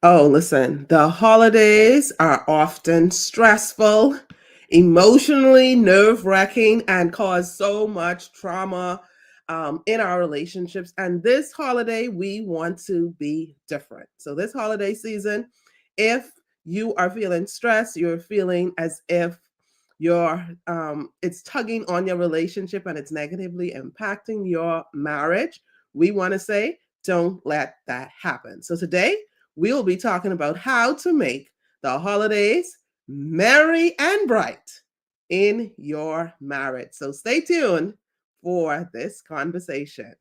Oh, listen, the holidays are often stressful, emotionally nerve wracking, and cause so much trauma in our relationships. And this holiday, we want to be different. So, this holiday season, if you are feeling stressed, you're feeling as if it's tugging on your relationship and it's negatively impacting your marriage, we want to say, don't let that happen. So, today, we'll be talking about how to make the holidays merry and bright in your marriage. So stay tuned for this conversation.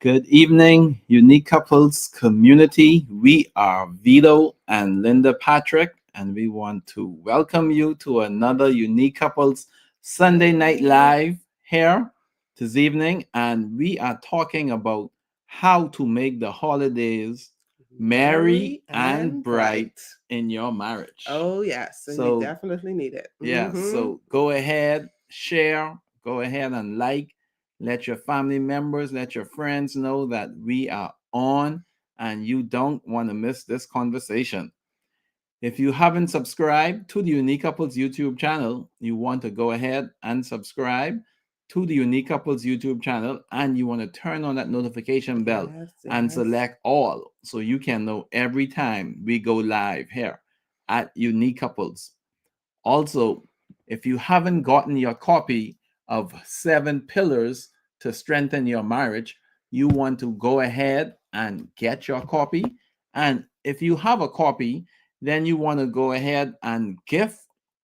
Good evening, Unique Couples community. We are Vito and Linda Patrick, and we want to welcome you to another Unique Couples Sunday Night Live here this evening. And we are talking about how to make the holidays merry Merry and and bright bright. in your marriage. Oh, yes. And we So, definitely need it. yeah, Mm-hmm. so go ahead, share, go ahead and like, let your family members, let your friends know that we are on and you don't want to miss this conversation. If you haven't subscribed to the Unique Couples YouTube channel, you want to go ahead and subscribe to the Unique Couples YouTube channel and you want to turn on that notification bell Yes, and yes. select all so you can know every time we go live here at Unique Couples. Also, if you haven't gotten your copy of Seven Pillars to Strengthen Your Marriage, you want to go ahead and get your copy. And if you have a copy, then you want to go ahead and give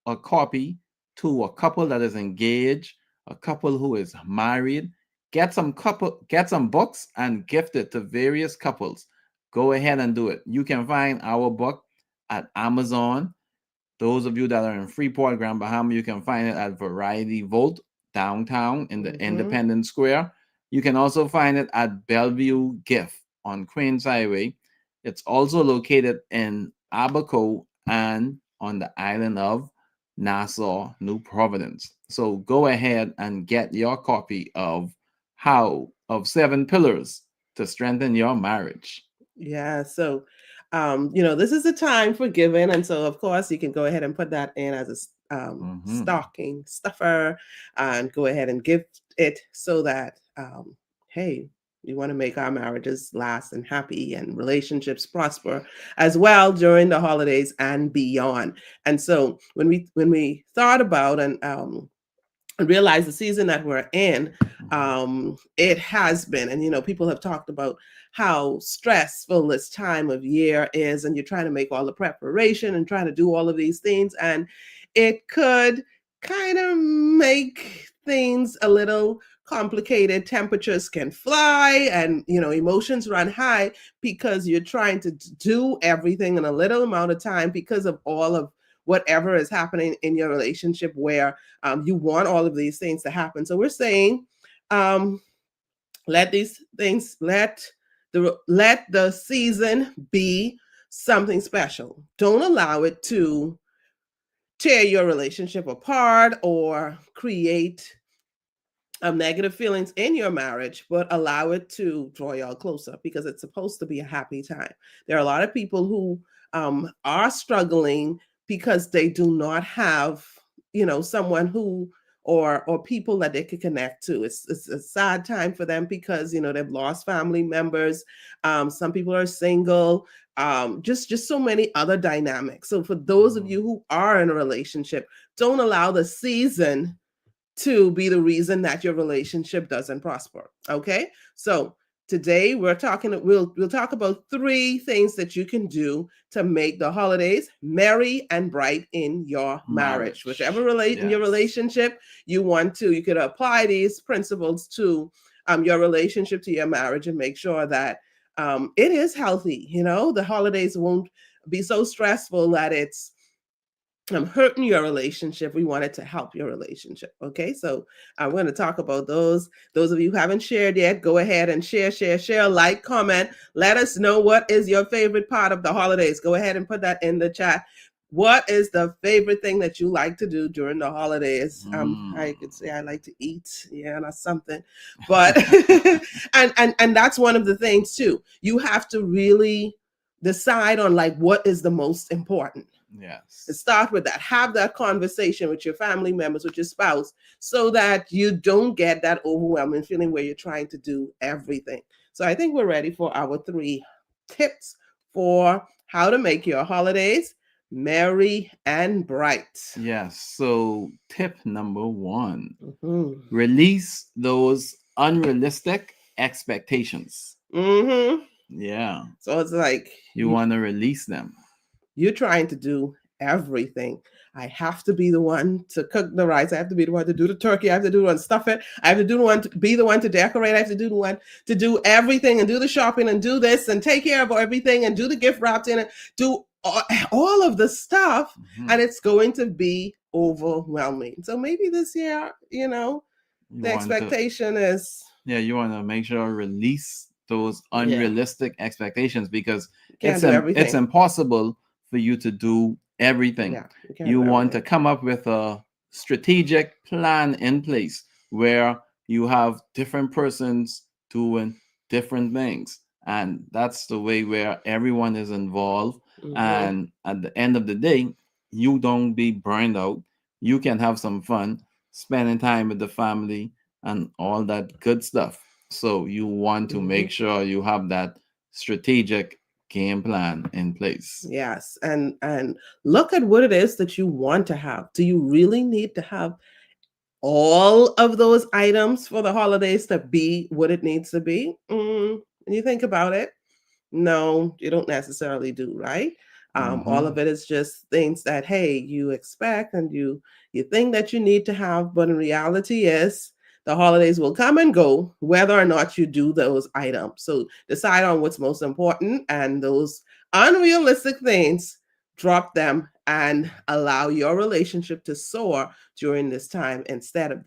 a copy to a couple that is engaged, a couple who is married. Get some books and gift it to various couples. Go ahead and do it. You can find our book at Amazon. Those of you that are in Freeport, Grand Bahama, you can find it at Variety Vault downtown in the Mm-hmm. Independence Square. You can also find it at Bellevue Gift on Queens Highway. It's also located in Abaco and on the island of Nassau, New Providence. So go ahead and get your copy of How of Seven Pillars to Strengthen Your Marriage. Yeah. So, this is a time for giving. And so, of course, you can go ahead and put that in as a Mhm. stocking stuffer and go ahead and gift it so that, hey, we want to make our marriages last and happy and relationships prosper as well during the holidays and beyond. And so when we thought about and realize the season that we're in, Mhm. it has been, and people have talked about how stressful this time of year is, and you're trying to make all the preparation and trying to do all of these things, and it could kind of make things a little complicated. Temperatures can fly, and emotions run high because you're trying to do everything in a little amount of time because of all of whatever is happening in your relationship, where you want all of these things to happen. So we're saying, um, let these things, let the season be something special. Don't allow it to tear your relationship apart or create negative feelings in your marriage, but allow it to draw y'all closer, because it's supposed to be a happy time. There are a lot of people who are struggling because they do not have, someone who, or people that they could connect to. It's a sad time for them because they've lost family members. Some people are single. Just so many other dynamics. So for those of Mhm. you who are in a relationship, don't allow the season to be the reason that your relationship doesn't prosper. Okay? So today we'll talk about three things that you can do to make the holidays merry and bright in your marriage. Whichever Marriage. relate in your Yes. relationship you could apply these principles to your relationship, to your marriage, and make sure that it is healthy. The holidays won't be so stressful that it's hurting your relationship. We wanted to help your relationship. Okay, so I'm going to talk about those. Those of you who haven't shared yet, go ahead and share, like, comment. Let us know what is your favorite part of the holidays. Go ahead and put that in the chat. What is the favorite thing that you like to do during the holidays? I Mm. could say I like to eat. Yeah, that's something. But and that's one of the things too. You have to really decide on like what is the most important, and Yes. start with that. Have that conversation with your family members, with your spouse, so that you don't get that overwhelming feeling where you're trying to do everything. So I think we're ready for our three tips for how to make your holidays merry and bright. Yes. So, tip number one, Mm-hmm. release those unrealistic expectations. Mm-hmm. Yeah. So it's like You want to release them. you're trying to do everything. I have to be the one to cook the rice. I have to be the one to do the turkey. I have to do the one to stuff it. I have to do the one to be the one to decorate. I have to do the one to do everything and do the shopping and do this and take care of everything and do the gift wrapping and do all of the stuff. Mhm. And it's going to be overwhelming. So maybe this year, You the want to, expectation is, yeah, you want to make sure release those yeah, unrealistic expectations because you can't do it's everything. impossible for you to do everything. Yeah, you can't You do want to everything. come up with a strategic plan in place where you have different persons doing different things, and that's the way where everyone is involved, Mm-hmm. and at the end of the day you don't be burned out. You can have some fun spending time with the family and all that good stuff. So you want to Mm-hmm. make sure you have that strategic game plan in place. Yes, and look at what it is that you want to have. Do you really need to have all of those items for the holidays to be what it needs to be? When you think about it, no, you don't necessarily do, right? All Hmm. of it is just things that, hey, you expect and you think that you need to have, but in reality is the holidays will come and go whether or not you do those items. So decide on what's most important, and those unrealistic things, drop them and allow your relationship to soar during this time, instead of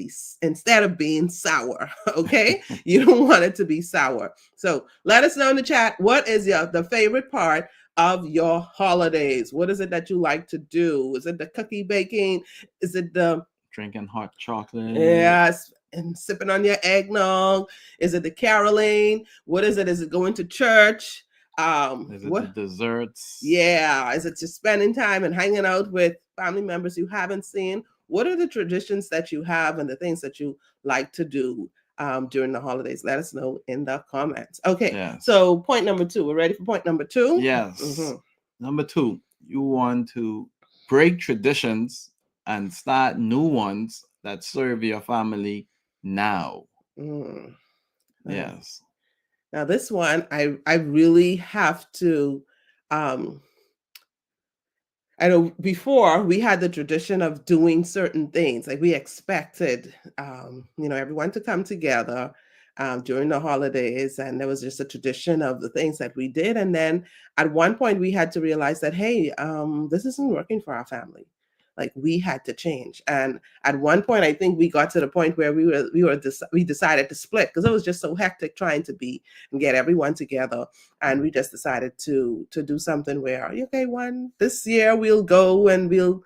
being sour. Okay, you don't want it to be sour. So let us know in the chat, what is the favorite part of your holidays? What is it that you like to do? Is it the cookie baking? Is it the, Drinking hot chocolate. yes, and sipping on your eggnog? Is it the caroling? What is it? Is it going to church? Is it the What? desserts? Yeah, is it just spending time and hanging out with family members you haven't seen? What are the traditions that you have and the things that you like to do during the holidays? Let us know in the comments. Okay, Yes. so point number two. We're ready for point number 2. Yes. Mm-hmm. Number two, you want to break traditions and start new ones that serve your family now. Mm. Uh, Yes. Now this one, I really have to um, I know before we had the tradition of doing certain things. Like we expected, everyone to come together during the holidays, and there was just a tradition of the things that we did. And then at one point, we had to realize that, hey, this isn't working for our family. Like we had to change. And at one point, I think we got to the point where we decided to split because it was just so hectic trying to be and get everyone together, and we just decided to do something where, okay, one this year we'll go and we'll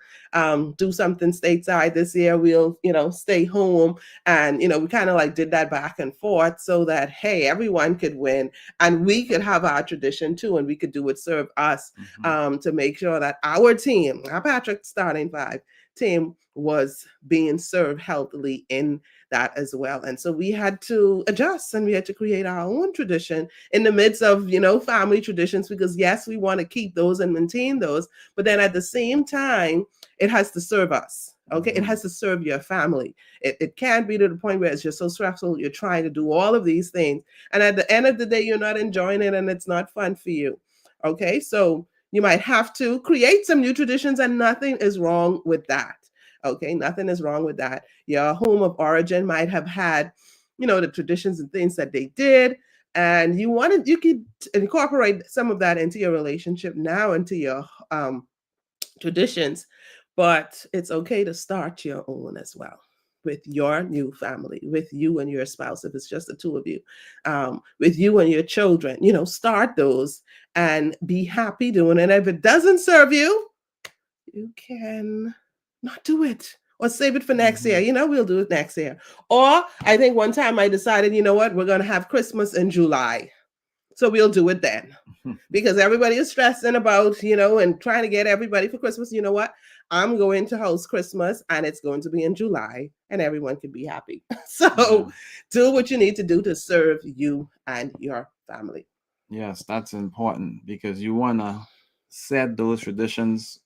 do something stateside. This year we'll stay home, and we kind of like did that back and forth so that, hey, everyone could win and we could have our tradition too, and we could do what serve us, Mhm. to make sure that our team, our Patrick starting five team, was being served healthily in that as well. And so we had to adjust and we had to create our own tradition in the midst of family traditions, because yes, we want to keep those and maintain those, but then at the same time it has to serve us. Okay, it Mhm. has to serve your family. It can't be to the point where it's just so stressful, you're trying to do all of these things, and at the end of the day you're not enjoying it and it's not fun for you. Okay, so you might have to create some new traditions, and nothing is wrong with that. Okay, nothing is wrong with that. Your home of origin might have had the traditions and things that they did, and you could incorporate some of that into your relationship now, into your traditions, but it's okay to start your own as well with your new family, with you and your spouse, if it's just the two of you, with you and your children. Start those and be happy doing it. If it doesn't serve you, you can not do it or save it for next year. Mhm. We'll do it next year. Or I think one time I decided, what, we're going to have Christmas in July. So we'll do it then, because everybody is stressing about, and trying to get everybody for Christmas. You know what? I'm going to host Christmas and it's going to be in July and everyone can be happy. Yeah. So do what you need to do to serve you and your family. Yes, that's important because you want to set those traditions,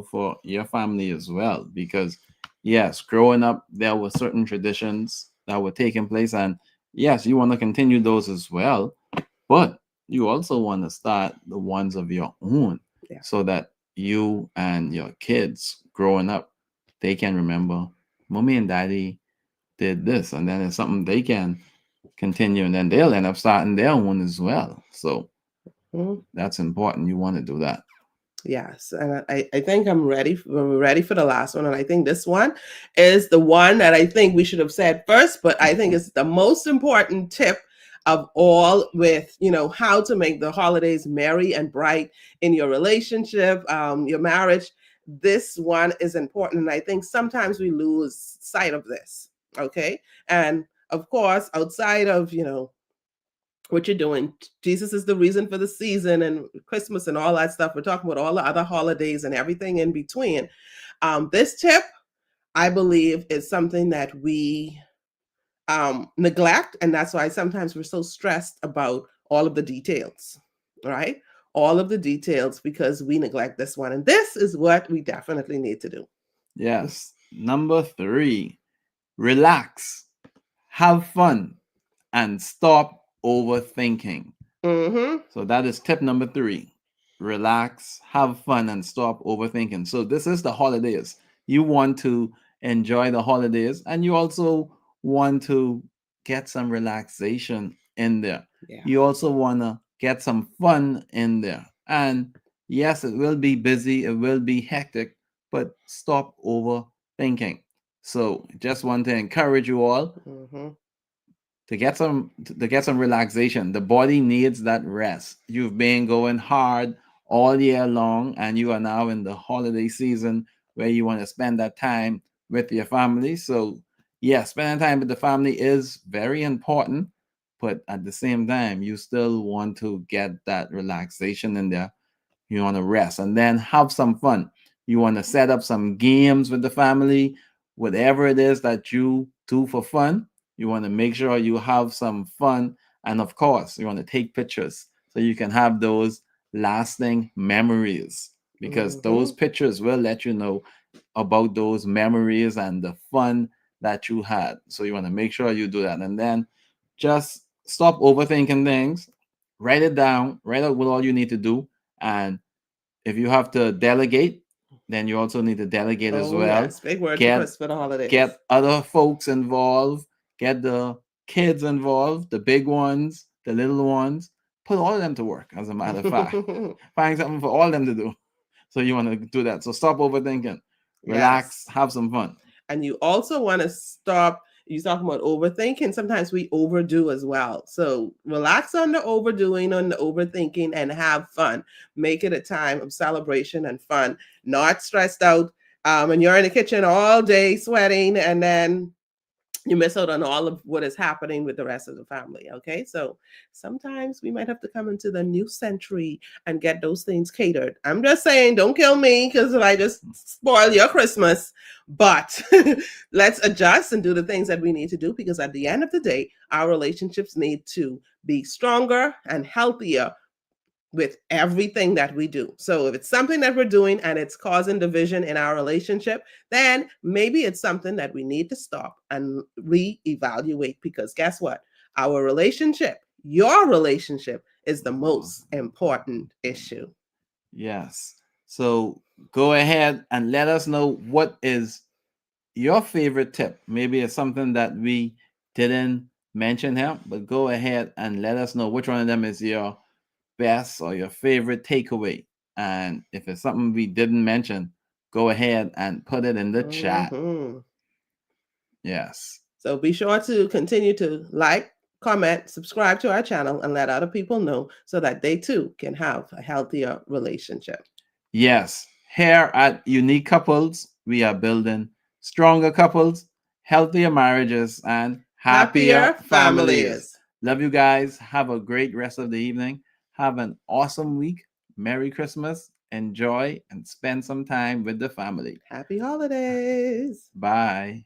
for your family as well. Because, yes, growing up, there were certain traditions that were taking place. And yes, you want to continue those as well. But you also want to start the ones of your own Yeah. so that you and your kids growing up, they can remember mommy and daddy did this. And then it's something they can continue. And then they'll end up starting their own as well. So, Mhm. that's important. You want to do that. Yes, and I think we're ready for the last one, and I think this one is the one that I think we should have said first, but I think it's the most important tip of all, with how to make the holidays merry and bright in your relationship, your marriage. This one is important, and I think sometimes we lose sight of this. Okay, and of course, outside of what you're doing. Jesus is the reason for the season and Christmas and all that stuff. We're talking about all the other holidays and everything in between. This tip, I believe, is something that we neglect. And that's why sometimes we're so stressed about all of the details, right? All of the details, because we neglect this one. And this is what we definitely need to do. Yes. Number three, relax, have fun, and stop overthinking. Mm-hmm. So that is tip number three. Relax, have fun, and stop overthinking. So this is the holidays. You want to enjoy the holidays, and you also want to get some relaxation in there. Yeah. You also want to get some fun in there. And yes, it will be busy, it will be hectic, but stop overthinking. So just want to encourage you all Mm-hmm. to get some relaxation. The body needs that rest. You've been going hard all year long and you are now in the holiday season where you want to spend that time with your family. So yeah, spending time with the family is very important, but at the same time you still want to get that relaxation in there. You want to rest and then have some fun. You want to set up some games with the family, whatever it is that you do for fun. You want to make sure you have some fun. And of course, you want to take pictures so you can have those lasting memories, because Mm-hmm. those pictures will let you know about those memories and the fun that you had. So you want to make sure you do that. And then just stop overthinking things, write it down, write out what all you need to do. And if you have to delegate, then you also need to delegate as Oh well. yes, big word for Get Chris for the holidays. get other folks involved, get the kids involved, the big ones, the little ones, put all of them to work, as a matter of fact. Find something for all of them to do. So you want to do that. So stop overthinking. Relax, Yes. have some fun. And you also want to stop, you talking about overthinking. Sometimes we overdo as well. So relax on the overdoing, on the overthinking, and have fun. Make it a time of celebration and fun, not stressed out. And you're in the kitchen all day sweating, and then you miss out on all of what is happening with the rest of the family. Okay, so sometimes we might have to come into the new century and get those things catered. I'm just saying, don't kill me because I just spoil your Christmas. But let's adjust and do the things that we need to do, because at the end of the day, our relationships need to be stronger and healthier with everything that we do. So if it's something that we're doing and it's causing division in our relationship, then maybe it's something that we need to stop and reevaluate, because guess what? Our relationship, your relationship, is the most important issue. Yes. So go ahead and let us know what is your favorite tip. Maybe it's something that we didn't mention here, but go ahead and let us know which one of them is your best or your favorite takeaway. And if it's something we didn't mention, go ahead and put it in the chat. Mhm. Yes. So be sure to continue to like, comment, subscribe to our channel, and let other people know so that they too can have a healthier relationship. Yes. Here at Unique Couples, we are building stronger couples, healthier marriages, and happier Happier families. families. Love you guys. Have a great rest of the evening. Have an awesome week. Merry Christmas. Enjoy and spend some time with the family. Happy holidays. Bye.